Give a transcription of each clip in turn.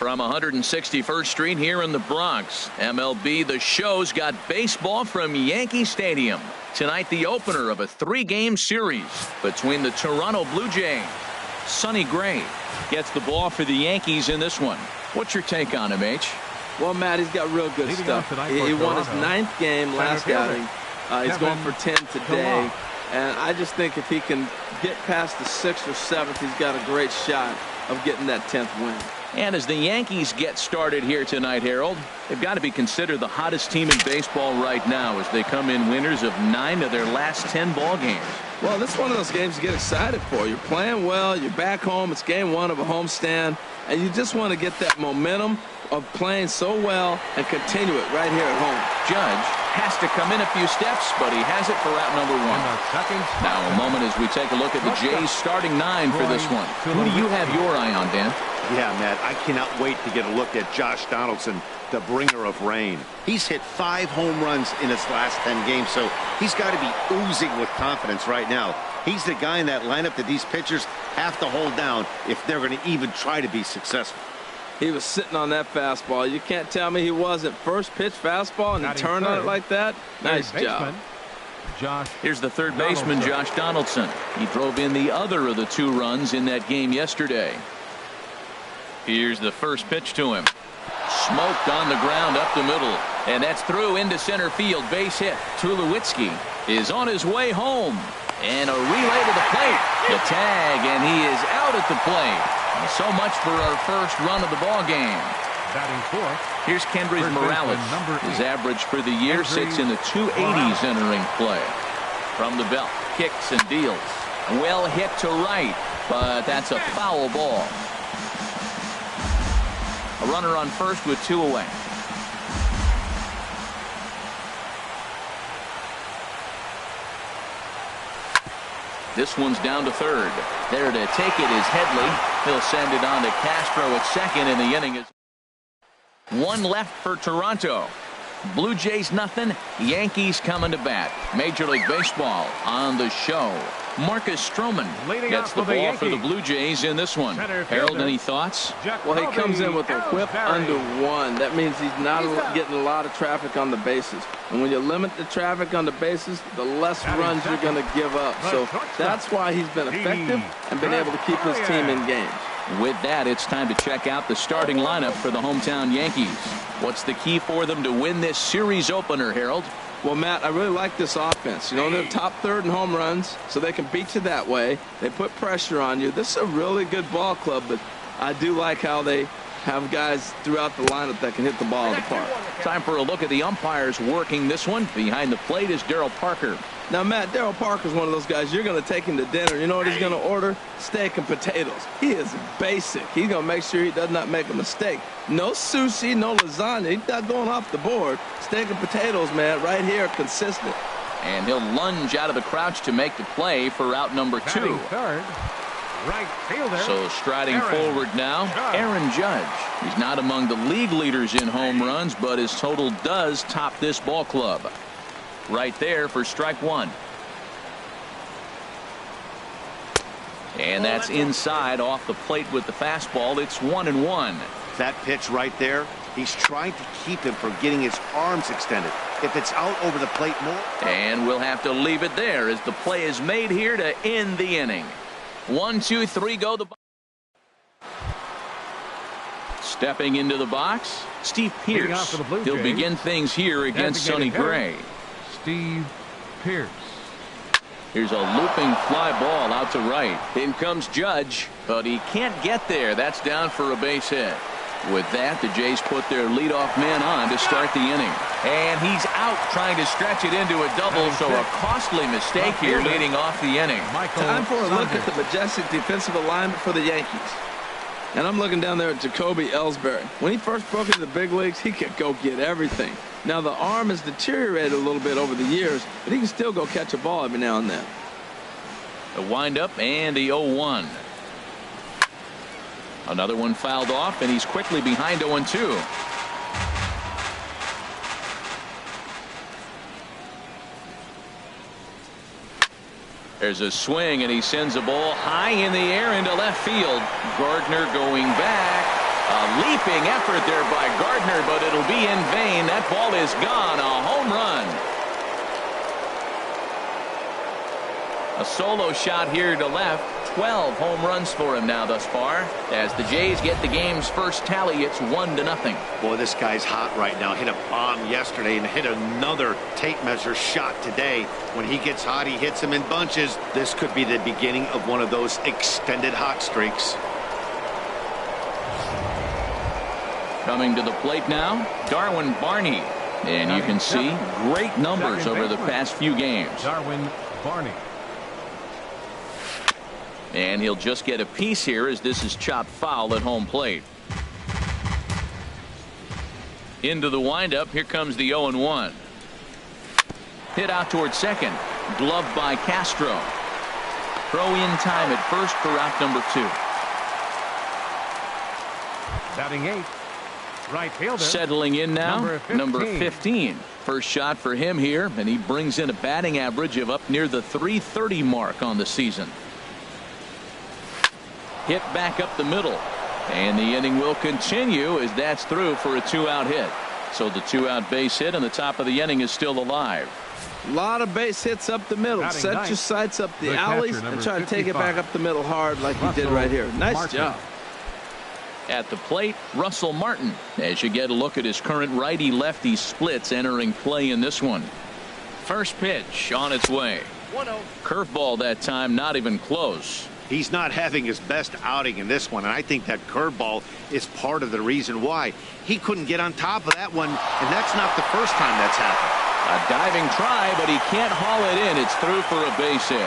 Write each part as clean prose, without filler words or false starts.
From 161st Street here in the Bronx, MLB The Show's got baseball from Yankee Stadium. Tonight, the opener of a 3-game series between the Toronto Blue Jays. Sonny Gray gets the ball for the Yankees in this one. What's your take on him, H? Well, Matt, he's got real good stuff. He won his 9th game last outing. He's going for 10 today. And I just think if he can get past the 6th or 7th, he's got a great shot of getting that 10th win. And as the Yankees get started here tonight, Harold, they've got to be considered the hottest team in baseball right now as they come in winners of 9 of their last 10 ball games. Well, this is one of those games to get excited for. You're playing well, you're back home, it's game 1 of a homestand, and you just want to get that momentum of playing so well and continue it right here at home. Judge has to come in a few steps, but he has it for out number 1. Now a moment as we take a look at the Jays starting 9 for this one. Who do you have your eye on, Dan? Yeah, Matt, I cannot wait to get a look at Josh Donaldson, the bringer of rain. He's hit 5 home runs in his last 10 games, so he's got to be oozing with confidence right now. He's the guy in that lineup that these pitchers have to hold down if they're going to even try to be successful. He was sitting on that fastball. You can't tell me he wasn't. First pitch fastball and he turned on it like that. Nice job. Here's the third baseman, Josh Donaldson. He drove in the other of the 2 runs in that game yesterday. Here's the first pitch to him. Smoked on the ground up the middle. And that's through into center field. Base hit. Tulowitzki is on his way home. And a relay to the plate. The tag, and he is out at the plate. So much for our first run of the ball game. Here's Kendrys Morales. His average for the year sits in the 280s entering play. From the belt, kicks and deals. Well hit to right, but that's a foul ball. A runner on first with 2 away. This one's down to third. There to take it is Headley. He'll send it on to Castro at second, and the inning is 1 left for Toronto. Blue Jays nothing. Yankees coming to bat. Major League Baseball on the show. Marcus Stroman gets the ball for the Blue Jays in this one. Harold, any thoughts? Well, he comes in with a whip under 1. That means he's not getting a lot of traffic on the bases. And when you limit the traffic on the bases, the less runs you're going to give up. So that's why he's been effective and been able to keep his team in games. With that, it's time to check out the starting lineup for the hometown Yankees. What's the key for them to win this series opener, Harold? Well, Matt, I really like this offense. You know, they're top 3rd in home runs, so they can beat you that way. They put pressure on you. This is a really good ball club, but I do like how they have guys throughout the lineup that can hit the ball in the park. Time for a look at the umpires working this one. Behind the plate is Darryl Parker. Now, Matt, Darryl Parker's one of those guys, you're going to take him to dinner. You know what he's going to order? Steak and potatoes. He is basic. He's going to make sure he does not make a mistake. No sushi, no lasagna. He's not going off the board. Steak and potatoes, man, right here, consistent. And he'll lunge out of the crouch to make the play for out number 2. Third, right fielder. So striding forward now, Aaron Judge. He's not among the league leaders in home runs, but his total does top this ball club. Right there for strike 1. And that's inside off the plate with the fastball. It's 1-1. That pitch right there, he's trying to keep him from getting his arms extended. If it's out over the plate more. And we'll have to leave it there as the play is made here to end the inning. 1, 2, 3, go. Stepping into the box, Steve Pearce. He'll begin things here against Sonny Gray. Steve Pearce. Here's a looping fly ball out to right. In comes Judge, but he can't get there. That's down for a base hit. With that, the Jays put their leadoff man on to start the inning. And he's out trying to stretch it into a double, so a costly mistake here leading off the inning. Time for a look at the majestic defensive alignment for the Yankees. And I'm looking down there at Jacoby Ellsbury. When he first broke into the big leagues, he could go get everything. Now, the arm has deteriorated a little bit over the years, but he can still go catch a ball every now and then. The windup and the 0-1. Another one fouled off, and he's quickly behind 0-2. There's a swing, and he sends a ball high in the air into left field. Gardner going back, A leaping effort there by Gardner, but it'll be in vain. That ball is gone. A home run. A solo shot here to left. 12 home runs for him now thus far. As the Jays get the game's first tally, it's 1-0. Boy, this guy's hot right now. Hit a bomb yesterday and hit another tape measure shot today. When he gets hot, he hits them in bunches. This could be the beginning of one of those extended hot streaks. Coming to the plate now, Darwin Barney. And you can see great numbers over the past few games. Darwin Barney. And he'll just get a piece here as this is chopped foul at home plate. Into the windup. Here comes the 0-1. Hit out towards second. Gloved by Castro. Throw in time at first for out number 2. Batting 8. Right fielder. Settling in now, number 15. First shot for him here, and he brings in a batting average of up near the .330 mark on the season. Hit back up the middle, and the inning will continue as that's through for a 2-out hit. So the 2-out base hit, and the top of the inning is still alive. A lot of base hits up the middle. Batting Set ninth, your sights up the the alleys catcher, and try to take it 55. back up the middle hard like he did right here. Nice Martin. job. At the plate, Russell Martin. As you get a look at his current righty-lefty splits entering play in this one. First pitch on its way. 1-0. Curveball that time, not even close. He's not having his best outing in this one, and I think that curveball is part of the reason why. He couldn't get on top of that one, and that's not the first time that's happened. A diving try, but he can't haul it in. It's through for a base hit.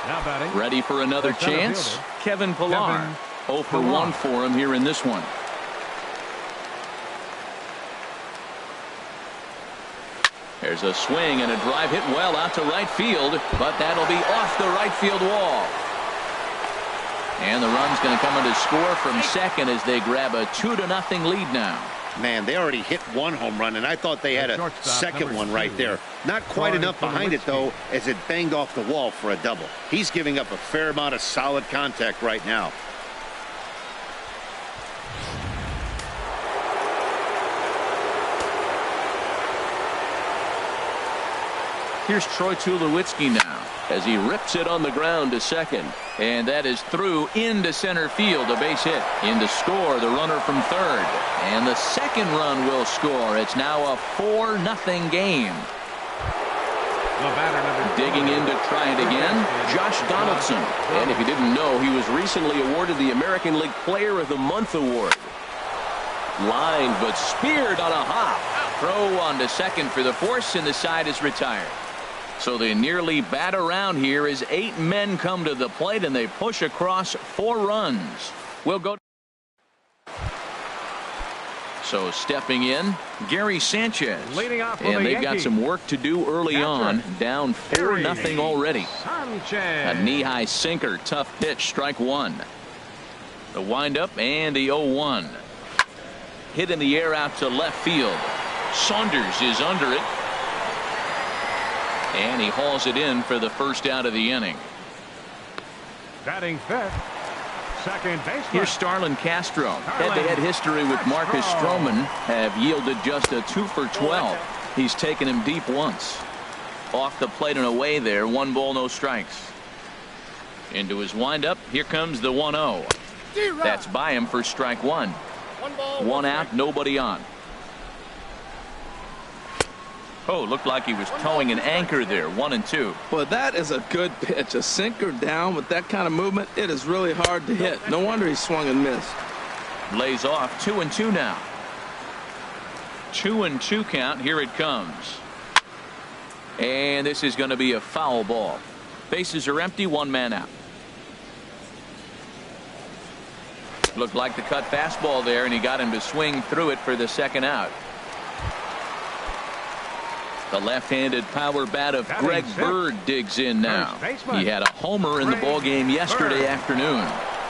Now batting. Ready for another The center chance? fielder, Kevin Pillar. Kevin 0 for 1 for him here in this one. There's a swing and a drive hit well out to right field, but that'll be off the right field wall. And the run's going to come in to score from second as they grab a 2-0 lead now. Man, they already hit one home run, and I thought they had a second one right there. Not quite enough behind it, though, as it banged off the wall for a double. He's giving up a fair amount of solid contact right now. Here's Troy Tulowitzki now as he rips it on the ground to second. And that is through into center field, a base hit. In to score, the runner from third. And the second run will score. It's now a 4-0 game. The batter number Digging in to try it again, Josh Donaldson. And if you didn't know, he was recently awarded the American League Player of the Month award. Lined but speared on a hop. Throw on to second for the force, and the side is retired. So they nearly bat around here as 8 men come to the plate, and they push across 4 runs. We'll go. So stepping in, Gary Sanchez. Leading off for And the they've got Yankees. some work to do early on. Down 4-0 already. Sanchez. A knee-high sinker, tough pitch, strike 1. The windup and the 0-1. Hit in the air out to left field. Saunders is under it. And he hauls it in for the first out of the inning. Batting 5th. Second baseman. Here's Starlin Castro. Head-to-head history with Marcus Stroman have yielded just a 2 for 12. He's taken him deep once. Off the plate and away there. 1 ball, no strikes. Into his windup. Here comes the 1-0. That's by him for strike 1. 1 out, nobody on. Oh, looked like he was towing an anchor there. 1-2. Well, that is a good pitch. A sinker down with that kind of movement, it is really hard to hit. No wonder he swung and missed. Lays off. 2-2 now. 2-2 count. Here it comes. And this is going to be a foul ball. Bases are empty. 1 man out. Looked like the cut fastball there, and he got him to swing through it for the second out. The left-handed power bat of Greg Bird digs in now. He had a homer in the ballgame yesterday afternoon.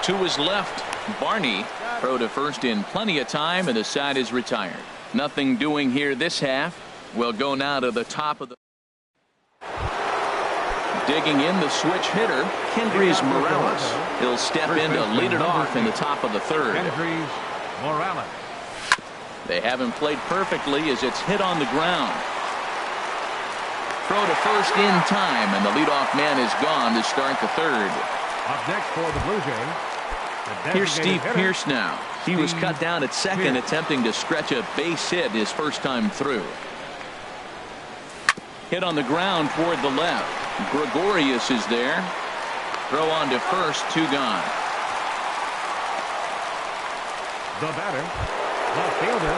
To his left, Barney. Throw to first in plenty of time, and the side is retired. Nothing doing here this half. We'll go now to the top of the. Digging in the switch hitter, Kendrys Morales. He'll step in to lead it off in the top of the third. Kendrys Morales. They haven't played perfectly as it's hit on the ground. Throw to first in time, and the leadoff man is gone to start the third. Up next for the Blue Jays. Here's Steve Pearce now. He was cut down at second, attempting to stretch a base hit his first time through. Hit on the ground toward the left. Gregorius is there. Throw on to first, 2 gone. The batter, left fielder.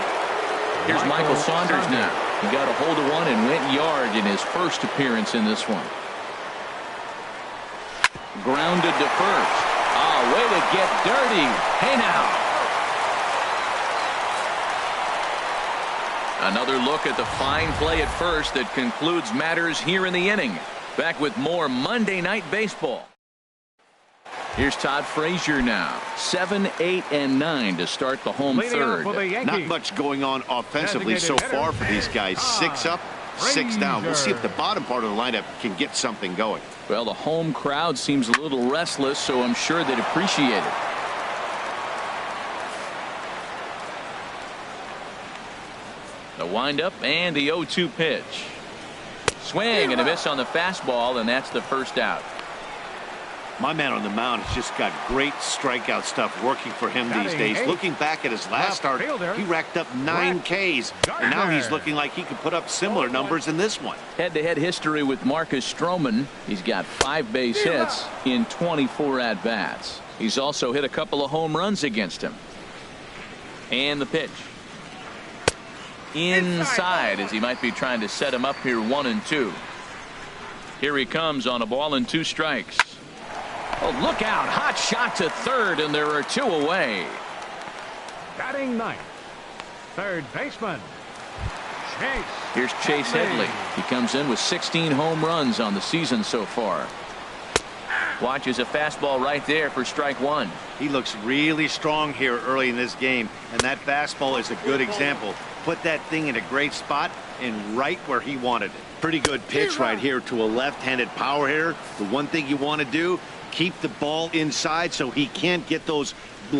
Here's Michael Saunders now. He got a hold of one and went yard in his first appearance in this one. Grounded to first. Oh, way to get dirty. Hey now. Another look at the fine play at first that concludes matters here in the inning. Back with more Monday Night Baseball. Here's Todd Frazier now. 7, 8, and 9 to start the home third. Not much going on offensively so far for these guys. 6 up, 6 down. We'll see if the bottom part of the lineup can get something going. Well, the home crowd seems a little restless, so I'm sure they'd appreciate it. The windup and the 0-2 pitch. Swing and a miss on the fastball, and that's the first out. My man on the mound has just got great strikeout stuff working for him these days. Looking back at his last start, he racked up 9 Ks, and now he's looking like he could put up similar numbers in this one. Head-to-head history with Marcus Stroman. He's got 5 base hits in 24 at-bats. He's also hit a couple of home runs against him. And the pitch. Inside, as he might be trying to set him up here 1-2. Here he comes on a ball and 2 strikes. Oh, look out. Hot shot to third, and there are 2 away. Batting ninth, third baseman, Chase. Here's Chase Headley. He comes in with 16 home runs on the season so far. Watches a fastball right there for strike 1. He looks really strong here early in this game, and that fastball is a good example. Put that thing in a great spot and right where he wanted it. Pretty good pitch right here to a left-handed power hitter. The one thing you want to do, keep the ball inside so he can't get those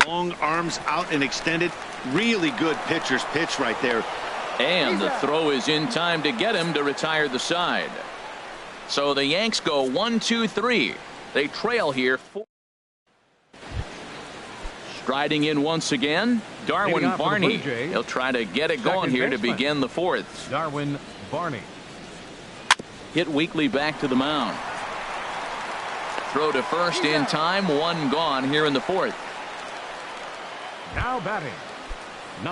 long arms out and extended. Really good pitcher's pitch right there. And the throw is in time to get him to retire the side. So the Yanks go 1-2-3. They trail here. Striding in once again, Darwin Barney. He'll try to get it going here to begin the fourth. Darwin Barney. Hit weakly back to the mound. Throw to first in time. 1 gone here in the fourth. Now batting.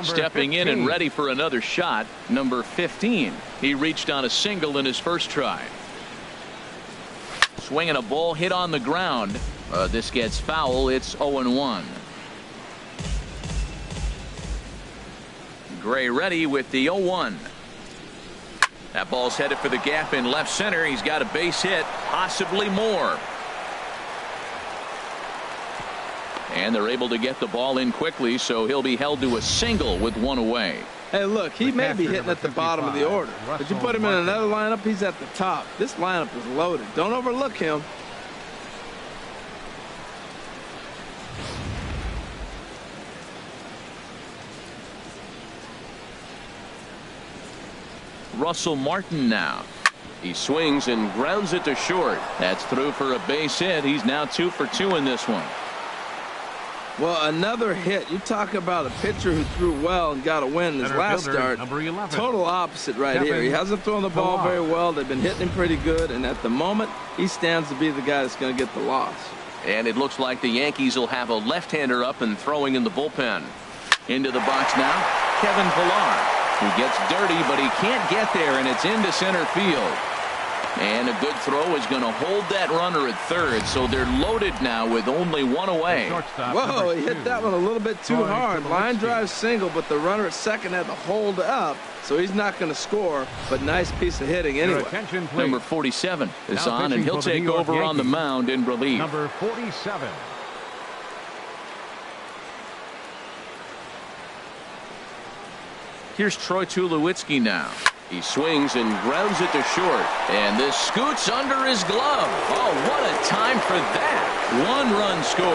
Stepping 15. in and ready for another shot. Number 15. He reached on a single in his first try. Swinging a ball hit on the ground. This gets foul. It's 0-1. Gray ready with the 0-1. That ball's headed for the gap in left center. He's got a base hit, possibly more. And they're able to get the ball in quickly, so he'll be held to a single with 1 away. Hey, look, he may be hitting at the bottom of the order, but you put him in another lineup, he's at the top. This lineup is loaded. Don't overlook him. Russell Martin now. He swings and grounds it to short. That's through for a base hit. He's now 2 for 2 in this one. Well, another hit. You talk about a pitcher who threw well and got a win in his last start. Total opposite right here. He hasn't thrown the ball very well. They've been hitting him pretty good, and at the moment, he stands to be the guy that's going to get the loss. And it looks like the Yankees will have a left-hander up and throwing in the bullpen. Into the box now, Kevin Pillar, who gets dirty, but he can't get there, and it's into center field. And a good throw is going to hold that runner at third, so they're loaded now with only 1 away. Whoa, he hit that one a little bit too hard. Line drive single, but the runner at second had to hold up, so he's not going to score, but nice piece of hitting anyway. Number 47 is on, and he'll take over on the mound in relief. Number 47. Here's Troy Tulowitzki now. He swings and grounds it to short. And this scoots under his glove. Oh, what a time for that. 1 run scores.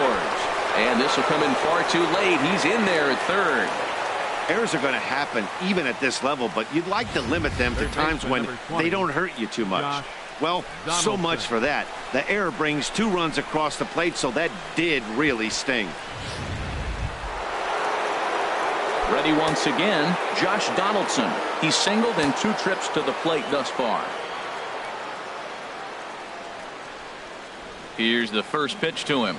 And this will come in far too late. He's in there at third. Errors are going to happen even at this level, but you'd like to limit them to times when they don't hurt you too much. Well, so much for that. The error brings 2 runs across the plate, so that did really sting. Ready once again, Josh Donaldson. He's singled in 2 trips to the plate thus far. Here's the first pitch to him.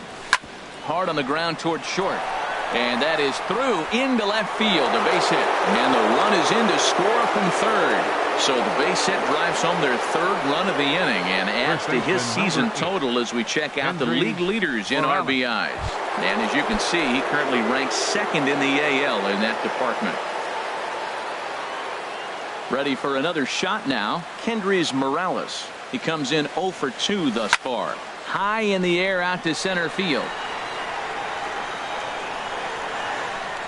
Hard on the ground toward short. And that is through into left field, a base hit. And the run is in to score from third. So the base hit drives home their 3rd run of the inning and adds to his season total as we check out the league leaders in RBIs. And as you can see, he currently ranks 2nd in the AL in that department. Ready for another shot now, Kendrys Morales. He comes in 0 for 2 thus far. High in the air out to center field.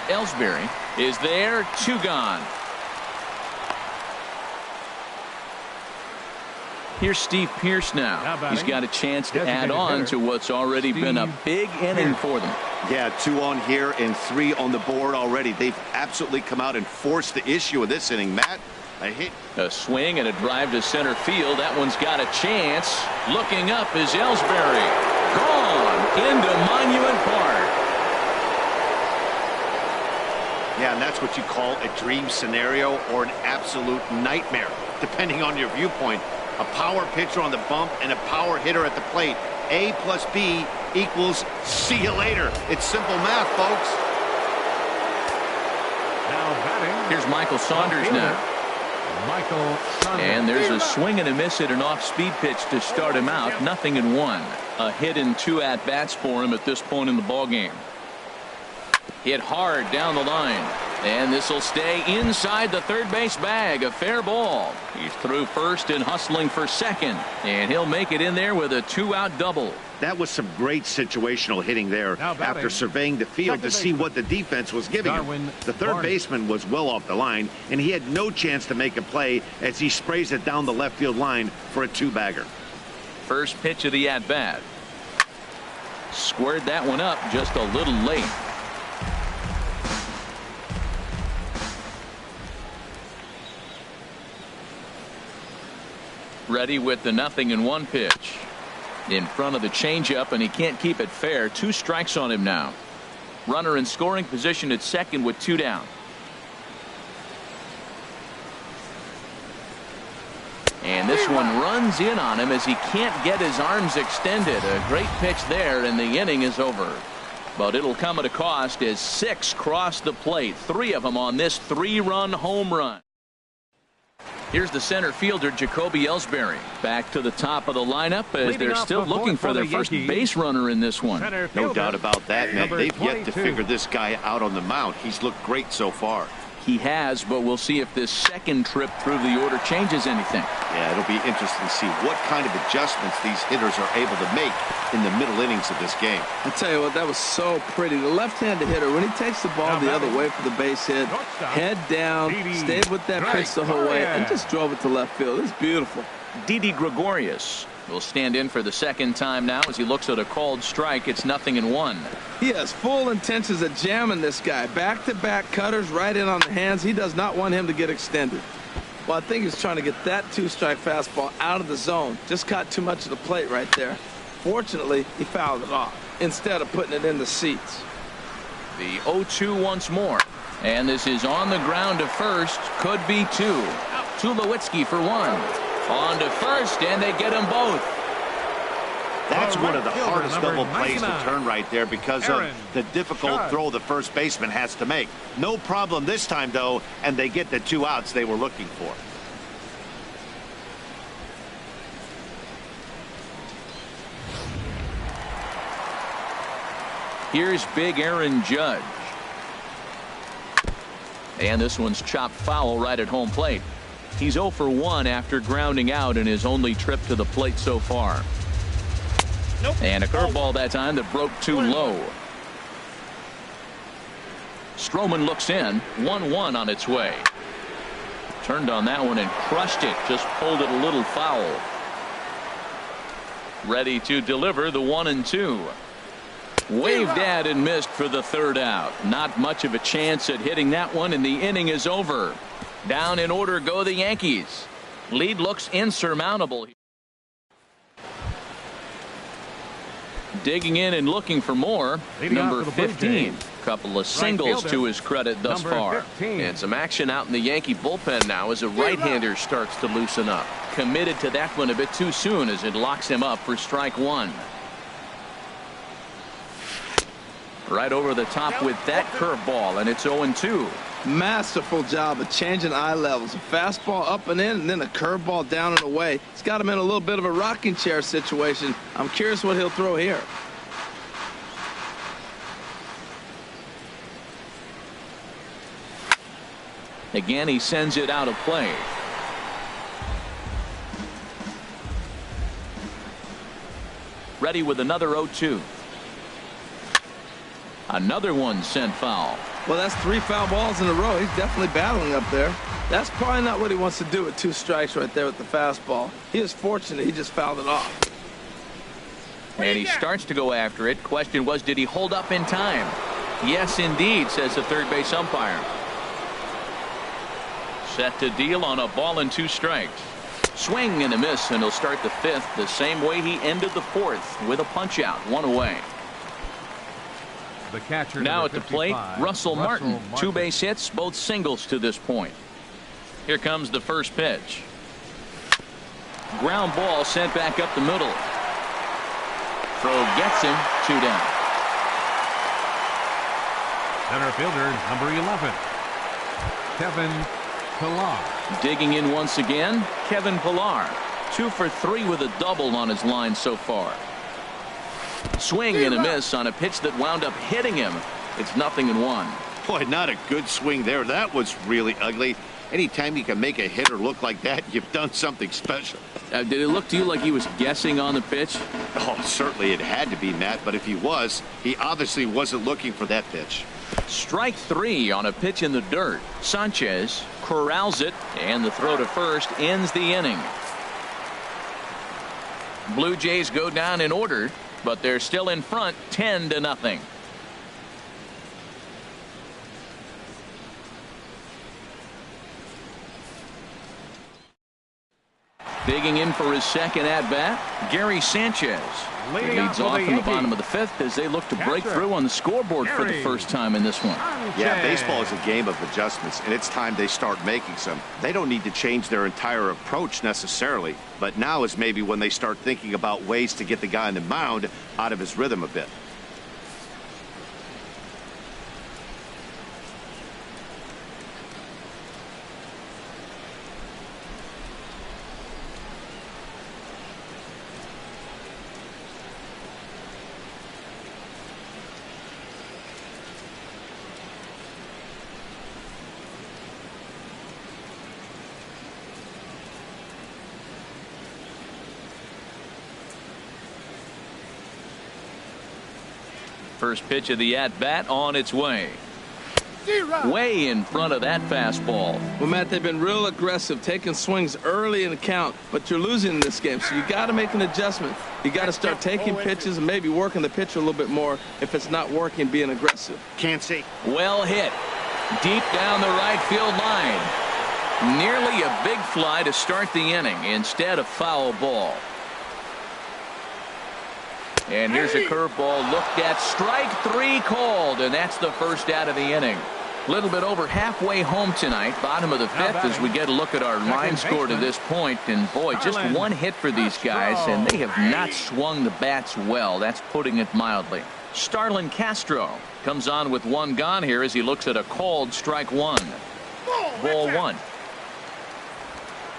Ellsbury is there, 2 gone. Here's Steve Pearce now. He's got a chance to add on to what's already been a big inning for them. Yeah, 2 on here and 3 on the board already. They've absolutely come out and forced the issue of this inning. Matt, a hit. A swing and a drive to center field. That one's got a chance. Looking up is Ellsbury. Gone into Monument Park. Yeah, and that's what you call a dream scenario or an absolute nightmare, depending on your viewpoint. A power pitcher on the bump and a power hitter at the plate. A plus B equals see you later. It's simple math, folks. Now batting. Here's Michael Saunders now. Michael Saunders. And there's a swing and a miss at an off-speed pitch to start him out. 0-1. A hit and 2 at-bats for him at this point in the ballgame. Hit hard down the line. And this will stay inside the third base bag. A fair ball. He's through first and hustling for second. And he'll make it in there with a 2-out double. That was some great situational hitting there after surveying the field to see what the defense was giving him. The third baseman was well off the line, and he had no chance to make a play as he sprays it down the left field line for a 2-bagger. First pitch of the at-bat. Squared that one up just a little late. Ready with the 0-1 pitch. In front of the changeup, and he can't keep it fair. 2 strikes on him now. Runner in scoring position at second with 2 down. And this one runs in on him as he can't get his arms extended. A great pitch there, and the inning is over. But it'll come at a cost as 6 cross the plate. 3 of them on this 3-run home run. Here's the center fielder, Jacoby Ellsbury. Back to the top of the lineup as they're still looking for their first base runner in this one. No doubt about that, man. They've yet to figure this guy out on the mound. He's looked great so far. He has, but we'll see if this second trip through the order changes anything. Yeah, it'll be interesting to see what kind of adjustments these hitters are able to make in the middle innings of this game. I tell you what, that was so pretty. The left-handed hitter, when he takes the ball the other way for the base hit, head down, stayed with that pitch the whole way, and just drove it to left field. It's beautiful. Didi Gregorius will stand in for the second time now as he looks at a called strike. It's 0-1. He has full intentions of jamming this guy. Back-to-back cutters right in on the hands. He does not want him to get extended. Well, I think he's trying to get that 2-strike fastball out of the zone. Just caught too much of the plate right there. Fortunately, he fouled it off instead of putting it in the seats. The 0-2 once more. And this is on the ground to first. Could be 2. Tulowitzki for 1. On to first, and they get them both. That's one of the hardest double plays to turn right there because of the difficult throw the first baseman has to make. No problem this time, though, and they get the 2 outs they were looking for. Here's big Aaron Judge. And this one's chopped foul right at home plate. He's 0 for 1 after grounding out in his only trip to the plate so far. And a curveball that time that broke too low. Stroman looks in. 1-1 on its way. Turned on that one and crushed it. Just pulled it a little foul. Ready to deliver the 1-2. Waved at and missed for the third out. Not much of a chance at hitting that one, and the inning is over. Down in order go the Yankees. Lead looks insurmountable. Digging in and looking for more. Number 15. Couple of singles to his credit thus far. And some action out in the Yankee bullpen now as a right-hander starts to loosen up. Committed to that one a bit too soon as it locks him up for strike one. Right over the top with that curveball, and it's 0-2. Masterful job of changing eye levels. A fastball up and in, and then a curveball down and away. It's got him in a little bit of a rocking chair situation. I'm curious what he'll throw here. Again, he sends it out of play. Ready with another 0-2. Another one sent foul. Well, that's 3 foul balls in a row. He's definitely battling up there. That's probably not what he wants to do with 2 strikes right there with the fastball. He is fortunate he just fouled it off. And he starts to go after it. Question was, did he hold up in time? Yes, indeed, says the third base umpire. Set to deal on a ball and 2 strikes. Swing and a miss, and he'll start the 5th the same way he ended the 4th with a punch out, 1 away. The catcher, now at the plate, Russell Martin. 2 base hits, both singles to this point. Here comes the first pitch. Ground ball sent back up the middle. Throw gets him, 2 down. Center fielder, number 11, Kevin Pillar. Digging in once again, Kevin Pillar. 2 for 3 with a double on his line so far. Swing and a miss on a pitch that wound up hitting him. It's 0-1. Boy, not a good swing there. That was really ugly. Anytime you can make a hitter look like that, you've done something special. Did it look to you like he was guessing on the pitch? Oh, certainly it had to be, Matt, but if he was, he obviously wasn't looking for that pitch. Strike 3 on a pitch in the dirt. Sanchez corrals it, and the throw to first ends the inning. Blue Jays go down in order, but they're still in front, 10-0. Digging in for his second at-bat, Gary Sanchez. Leads off in the bottom of the 5th as they look to break through on the scoreboard for the first time in this one. Yeah, baseball is a game of adjustments, and it's time they start making some. They don't need to change their entire approach necessarily, but now is maybe when they start thinking about ways to get the guy on the mound out of his rhythm a bit. First pitch of the at-bat on its way. Way in front of that fastball. Well, Matt, they've been real aggressive, taking swings early in the count, but you're losing in this game, so you got to make an adjustment. You got to start taking pitches and maybe working the pitcher a little bit more if it's not working, being aggressive. Can't see. Well hit. Deep down the right field line. Nearly a big fly to start the inning instead of foul ball. And here's a curveball looked at. Strike 3 called, and that's the first out of the inning. A little bit over halfway home tonight, bottom of the 5th, as we get a look at our line score to this point. And boy, just 1 hit for these guys, and they have not swung the bats well. That's putting it mildly. Starlin Castro comes on with 1 gone here as he looks at a called strike 1. Ball 1.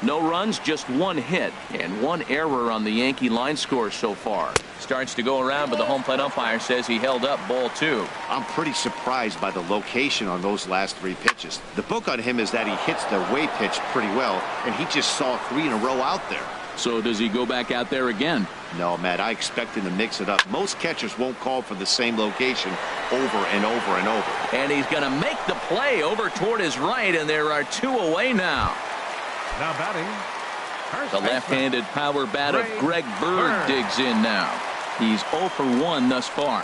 No runs, just 1 hit, and 1 error on the Yankee line score so far. Starts to go around, but the home plate umpire says he held up ball 2. I'm pretty surprised by the location on those last 3 pitches. The book on him is that he hits the way pitch pretty well, and he just saw 3 in a row out there. So does he go back out there again? No, Matt, I expect him to mix it up. Most catchers won't call for the same location over and over and over. And he's going to make the play over toward his right, and there are 2 away now. Now batting. The left-handed power bat of Greg Bird digs in now. He's 0 for 1 thus far.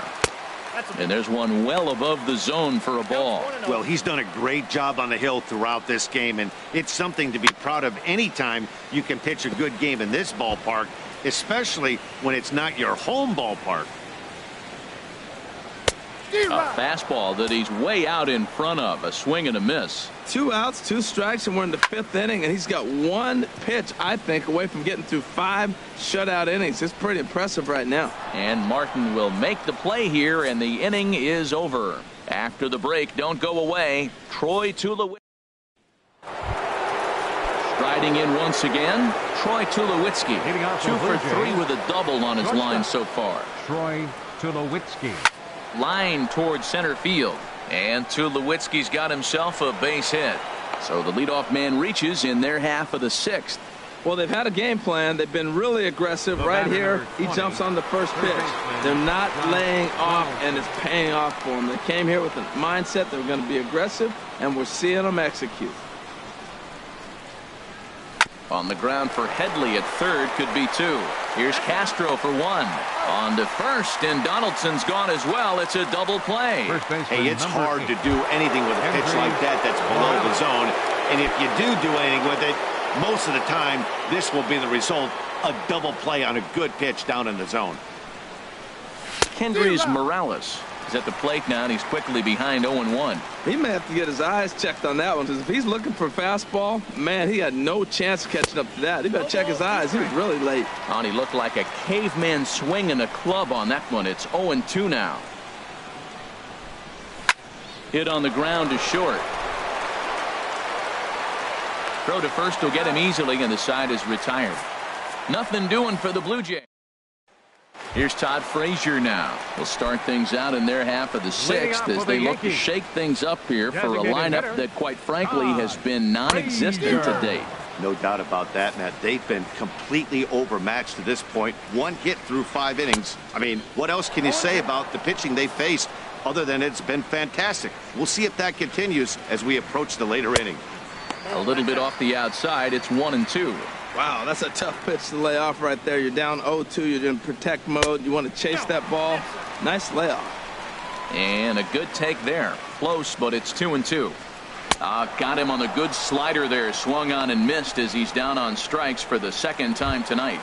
And there's one well above the zone for a ball. Well, he's done a great job on the hill throughout this game, and it's something to be proud of anytime you can pitch a good game in this ballpark, especially when it's not your home ballpark. A fastball that he's way out in front of. A swing and a miss. 2 outs, 2 strikes, and we're in the 5th inning, and he's got 1 pitch, I think, away from getting through 5 shutout innings. It's pretty impressive right now. And Martin will make the play here, and the inning is over. After the break, don't go away. Troy Tulowitzki. Striding in once again, Troy Tulowitzki. 2 for 3 with a double on his line so far. Troy Tulowitzki. Line towards center field. And Tulowitzki's got himself a base hit. So the leadoff man reaches in their half of the 6th. Well, they've had a game plan. They've been really aggressive. Right here, he jumps on the first pitch. They're not laying off, and it's paying off for them. They came here with a mindset they were going to be aggressive, and we're seeing them execute. On the ground for Headley at third, could be 2. Here's Castro for 1. On to first, and Donaldson's gone as well. It's a double play. Hey, it's hard to do anything with a pitch like that that's below the zone. And if you do anything with it, most of the time, this will be the result. A double play on a good pitch down in the zone. Kendrys Morales is at the plate now, and he's quickly behind 0-1. He may have to get his eyes checked on that one, because if he's looking for a fastball, man, he had no chance of catching up to that. He better check his eyes. He was really late. And he looked like a caveman swinging a club on that one. It's 0-2 now. Hit on the ground to short. Throw to first will get him easily, and the side is retired. Nothing doing for the Blue Jays. Here's Todd Frazier now. We'll start things out in their half of the 6th as they look to shake things up here for a lineup that, quite frankly, has been non-existent to date. No doubt about that, Matt. They've been completely overmatched to this point. 1 hit through 5 innings. I mean, what else can you say about the pitching they faced other than it's been fantastic? We'll see if that continues as we approach the later inning. A little bit off the outside. It's 1-2. Wow, that's a tough pitch to lay off right there. You're down 0-2. You're in protect mode. You want to chase that ball. Nice layoff. And a good take there. Close, but it's 2-2. Got him on the good slider there. Swung on and missed as he's down on strikes for the 2nd time tonight.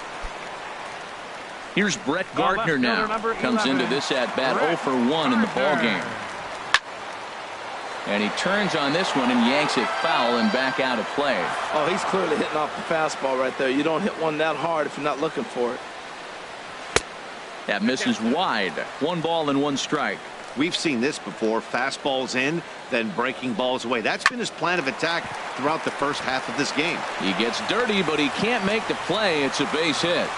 Here's Brett Gardner now. Comes into this at-bat 0 for 1 in the ballgame. And he turns on this one and yanks it foul and back out of play. Oh, he's clearly hitting off the fastball right there. You don't hit one that hard if you're not looking for it. That misses wide. 1 ball and 1 strike. We've seen this before. Fastballs in, then breaking balls away. That's been his plan of attack throughout the first half of this game. He gets dirty, but he can't make the play. It's a base hit.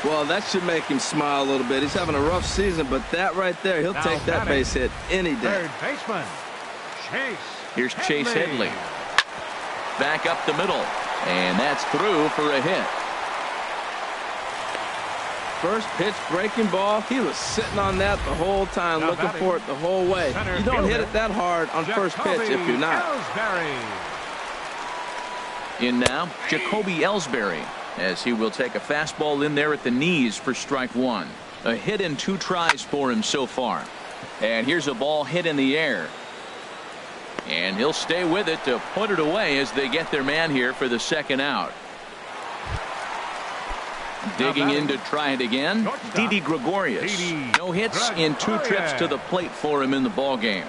Well, that should make him smile a little bit. He's having a rough season, but that right there, he'll take that base hit any day. Third baseman, Chase. Here's Chase Headley. Back up the middle, and that's through for a hit. First pitch, breaking ball. He was sitting on that the whole time, looking for it the whole way. You don't hit it that hard on first pitch if you're not. In now, Jacoby Ellsbury, as he will take a fastball in there at the knees for strike 1. A hit in 2 tries for him so far. And here's a ball hit in the air. And he'll stay with it to put it away as they get their man here for the 2nd out. Digging in to try it again, Didi Gregorius. No hits in 2 trips to the plate for him in the ballgame.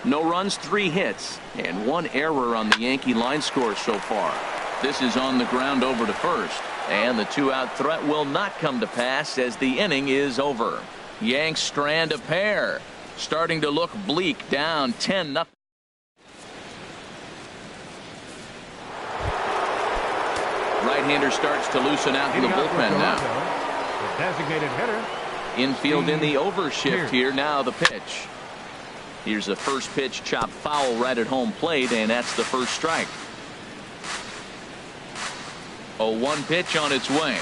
No runs, 3 hits, and 1 error on the Yankee line score so far. This is on the ground over to first, and the 2-out threat will not come to pass as the inning is over. Yanks strand a pair, starting to look bleak, down 10-0. Right-hander starts to loosen out in the bullpen now. The designated hitter. Infield in the overshift here. Now the pitch. Here's the first pitch, chopped foul right at home plate, and that's the first strike. 0-1 pitch on its way.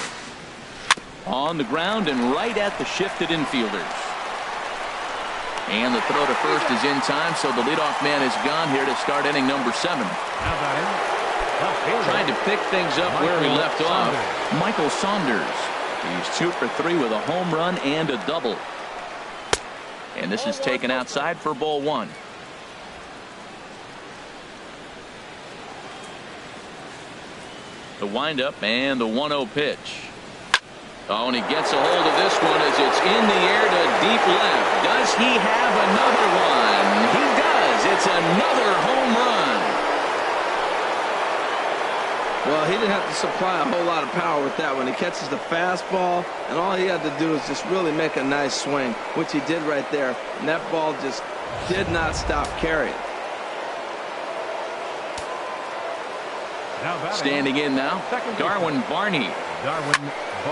On the ground and right at the shifted infielders. And the throw to first is in time, so the leadoff man is gone here to start inning number 7. How about him? Trying to pick things up where he left off. Michael Saunders. He's 2 for 3 with a home run and a double. And this is taken outside for ball 1. The windup and the 1-0 pitch. Oh, and he gets a hold of this one as it's in the air to deep left. Does he have another one? He does. It's another home run. Well, he didn't have to supply a whole lot of power with that one. He catches the fastball, and all he had to do is just really make a nice swing, which he did right there. And that ball just did not stop carrying. Standing in now, Darwin Barney.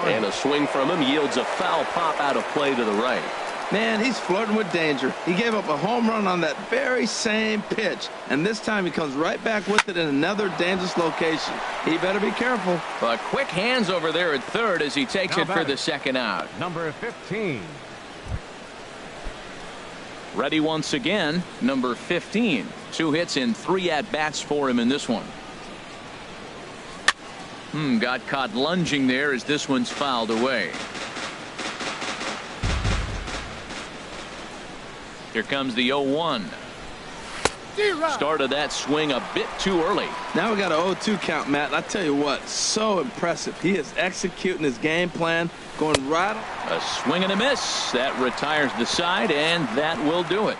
And a swing from him yields a foul pop out of play to the right. Man, he's flirting with danger. He gave up a home run on that very same pitch, and this time he comes right back with it in another dangerous location. He better be careful. But quick hands over there at third as he takes it for the second out. Number 15. Ready once again, number 15. 2 hits and 3 at-bats for him in this one. Got caught lunging there as this one's fouled away. Here comes the 0-1. Started that swing a bit too early. Now we got an 0-2 count, Matt. And I tell you what, so impressive. He is executing his game plan, going right. A swing and a miss. That retires the side, and that will do it.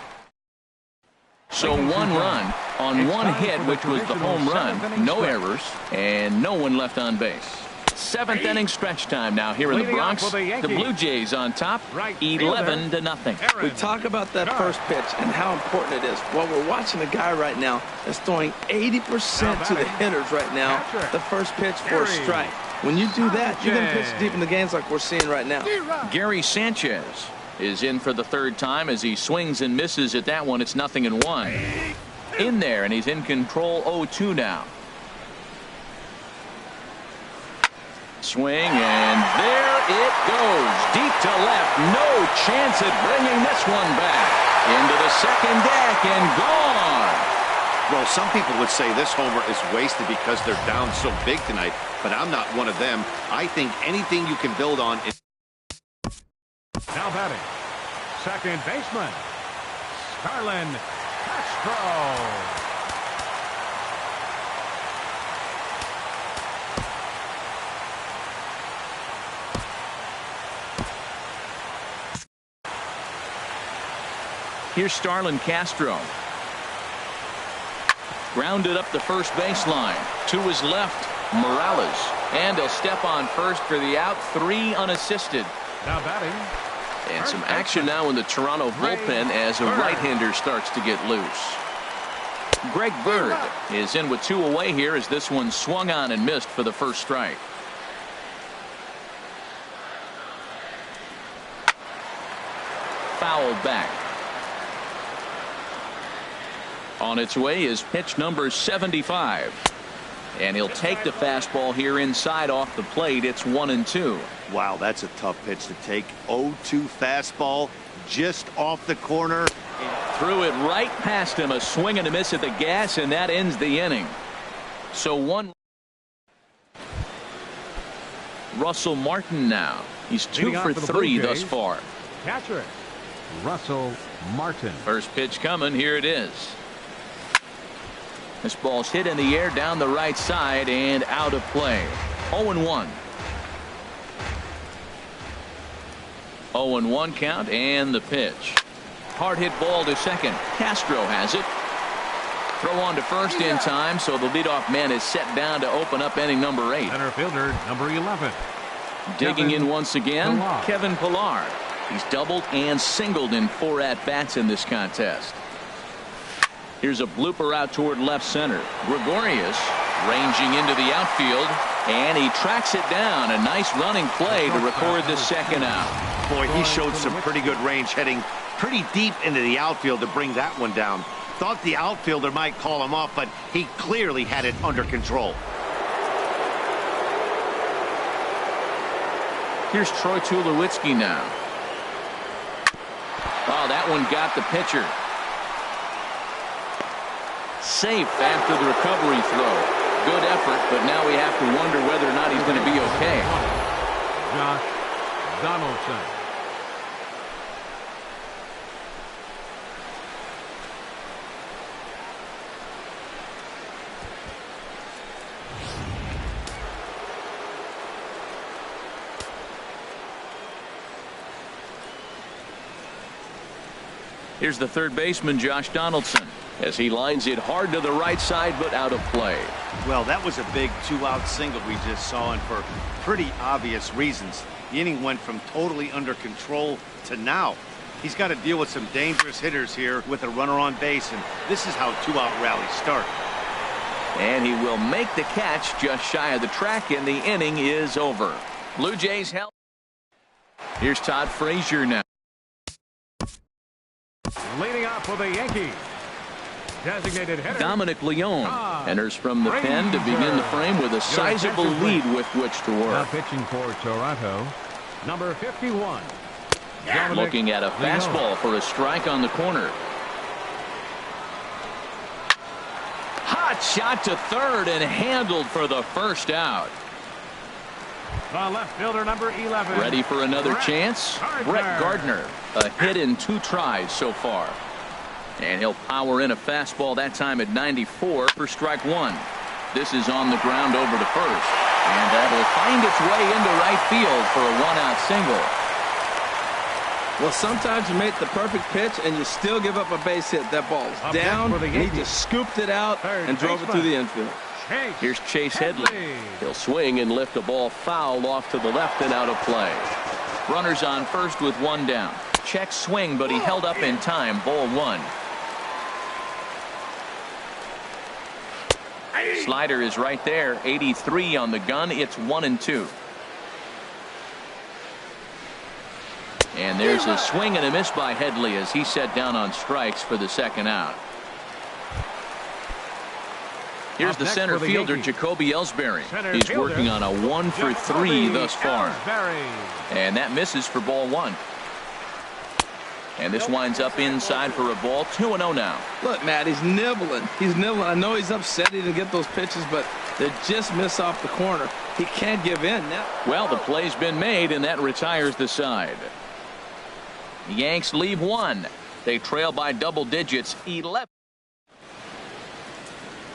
So 1 run on 1 hit, which was the home run. No errors, and no one left on base. 7th inning stretch time now here in the Bronx. The Blue Jays on top, 11-0. We talk about that first pitch and how important it is. Well, we're watching a guy right now that's throwing 80% to the hitters right now. The first pitch for a strike. When you do that, you're going to pitch deep in the games like we're seeing right now. Gary Sanchez is in for the 3rd time as he swings and misses at that one. It's 0-1. In there, and he's in control. 0-2 now. Swing, and there it goes. Deep to left. No chance at bringing this one back. Into the second deck and gone. Well, some people would say this homer is wasted because they're down so big tonight, but I'm not one of them. I think anything you can build on is. Now batting, second baseman, Starlin Castro. Here's Starlin Castro. Grounded up the first baseline. To his left, Morales. And he'll step on first for the out. 3 unassisted. Now batting. And some action now in the Toronto bullpen as a right-hander starts to get loose. Greg Bird is in with 2 away here as this one swung on and missed for the first strike. Fouled back. On its way is pitch number 75. And he'll take the fastball here inside off the plate. It's 1-2. Wow, that's a tough pitch to take. 0-2 fastball just off the corner. Threw it right past him. A swing and a miss at the gas, and that ends the inning. So 1. Russell Martin now. He's 2 for 3 thus far. Catcher Russell Martin. First pitch coming. Here it is. This ball's hit in the air down the right side and out of play. 0-1. 0-1 count and the pitch. Hard hit ball to second. Castro has it. Throw on to first in time, so the leadoff man is set down to open up inning number 8. Center fielder number 11. Digging in once again, Kevin Pillar. He's doubled and singled in 4 at-bats in this contest. Here's a blooper out toward left center. Gregorius ranging into the outfield, and he tracks it down. A nice running play to record the second out. Boy, he showed some pretty good range heading pretty deep into the outfield to bring that one down. Thought the outfielder might call him off, but he clearly had it under control. Here's Troy Tulowitzki now. Oh, that one got the pitcher. Safe after the recovery throw. good effort, but now we have to wonder whether or not he's going to be okay. Josh Donaldson. Here's the third baseman, Josh Donaldson, as he lines it hard to the right side, but out of play. Well, that was a big two-out single we just saw, and for pretty obvious reasons. The inning went from totally under control to now. He's got to deal with some dangerous hitters here with a runner on base, and this is how two-out rallies start. And he will make the catch just shy of the track, and the inning is over. Blue Jays help. Here's Todd Frazier now. Leading off for the Yankees, designated hitter Dominic Leone enters from the pen to begin the frame with a sizable lead with which to now work. pitching for Toronto, number 51. Looking at a fastball for a strike on the corner. Hot shot to third and handled for the first out. The left fielder, number 11. Ready for another Brett chance? Gardner. Brett Gardner, a hit in 2 tries so far. And he'll power in a fastball that time at 94 for strike 1. This is on the ground over to first. And that'll find its way into right field for a 1-out single. Well, sometimes you make the perfect pitch and you still give up a base hit. That ball is Up down, next for the and he Yankees. just scooped it out Third and drove it through the infield. Chase Here's Chase Headley. He'll swing and lift a ball foul off to the left and out of play. Runners on first with 1 down. Check swing, but he held up in time. Ball 1. Slider is right there. 83 on the gun. It's 1-2. And there's a swing and a miss by Headley as he set down on strikes for the second out. Here's Up the next center for the fielder, Yankees. Jacoby Ellsbury. Center He's fielder, working on a 1 for 3 thus far. Ellsbury. And that misses for ball 1. And this winds up inside for a ball. 2-0 now. Look, Matt, he's nibbling. He's nibbling. I know he's upset he didn't get those pitches, but they just miss off the corner. He can't give in now. Well, the play's been made, and that retires the side. The Yanks leave 1. They trail by double digits, 11.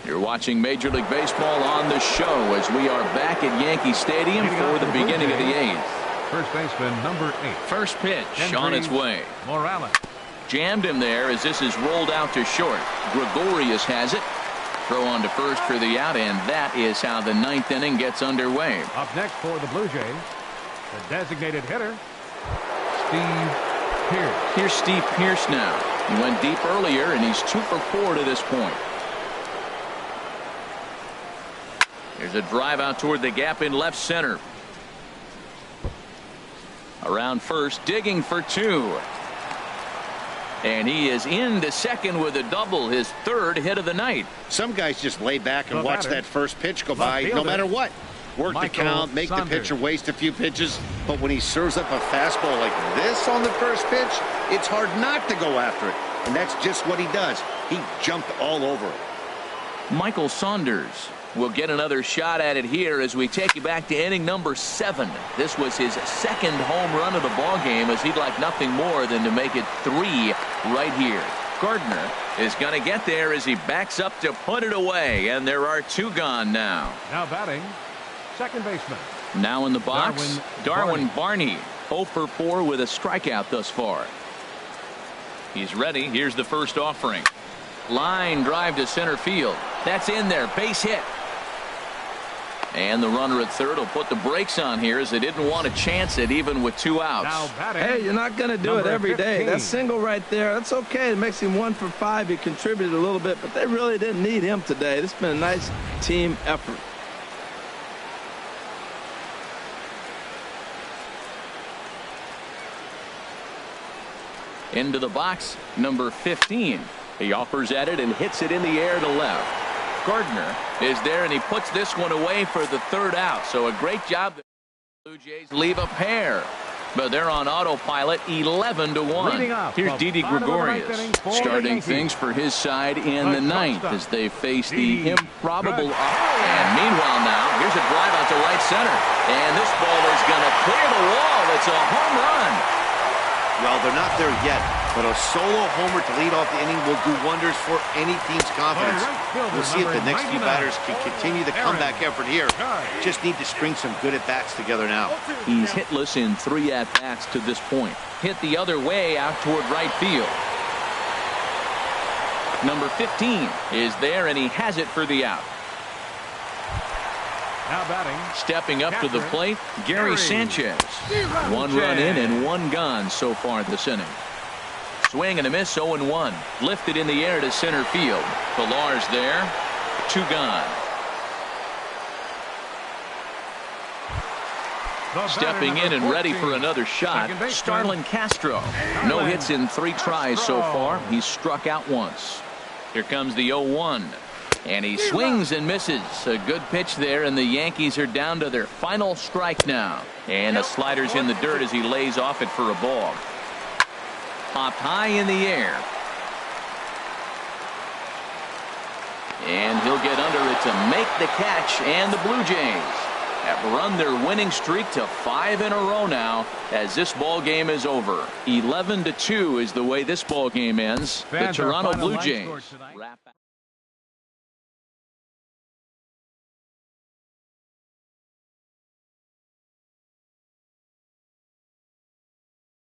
You're watching Major League Baseball on the show as we are back at Yankee Stadium for the beginning of the 8th. First baseman, number 8. First pitch Henry on its way. Morales. Jammed him there as this is rolled out to short. Gregorius has it. Throw on to first for the out, and that is how the 9th inning gets underway. Up next for the Blue Jays, the designated hitter, Steve Pearce. Here's Steve Pearce now. He went deep earlier, and he's 2 for 4 to this point. There's a drive out toward the gap in left center. Around first, digging for 2. And he is into second with a double, his 3rd hit of the night. Some guys just lay back and The watch batter, that first pitch go the by, no fielder, matter what. Work the Michael count, make the Saunders. pitcher waste a few pitches. But when he serves up a fastball like this on the first pitch, it's hard not to go after it. And that's just what he does. He jumped all over it. Michael Saunders will get another shot at it here as we take you back to inning number 7. This was his 2nd home run of the ball game, as he'd like nothing more than to make it 3 right here. Gardner is going to get there as he backs up to put it away, and there are 2 gone now. Now batting, second baseman. Now in the box, Darwin Barney 0 for 4 with a strikeout thus far. He's ready. Here's the first offering. Line drive to center field. That's in there. Base hit. And the runner at third will put the brakes on here as they didn't want to chance it even with 2 outs. Now batting, Hey, you're not going to do it number every day. 15. That single right there, that's okay. It makes him 1 for 5. He contributed a little bit, but they really didn't need him today. This has been a nice team effort. Into the box, number 15. He offers at it and hits it in the air to left. Gardner is there, and he puts this one away for the 3rd out. So a great job. The Blue Jays leave a pair. but they're on autopilot 11-1. Here's Didi Gregorius starting things for his side in the ninth as they face the improbable and meanwhile now here's a drive out to right center, and this ball is going to clear the wall. It's a home run. Well, they're not there yet, but a solo homer to lead off the inning will do wonders for any team's confidence. We'll see if the next few batters can continue the comeback effort here. Just need to string some good at-bats together now. He's hitless in 3 at-bats to this point. Hit the other way out toward right field. Number 15 is there, and he has it for the out. Now batting. Stepping up to the plate, Gary Sanchez. 1 run in and 1 gone so far this inning. Swing and a miss, 0-1. Lifted in the air to center field. Pillar's there. 2 gone. Stepping in and ready for another shot, Starlin Castro. No hits in 3 tries so far. He's struck out once. Here comes the 0-1. And he swings and misses. A good pitch there, and the Yankees are down to their final strike now. And the slider's in the dirt as he lays off it for a ball. Popped high in the air. And he'll get under it to make the catch, and the Blue Jays have run their winning streak to 5 in a row now as this ball game is over. 11-2 is the way this ball game ends. The Toronto Blue Jays wrap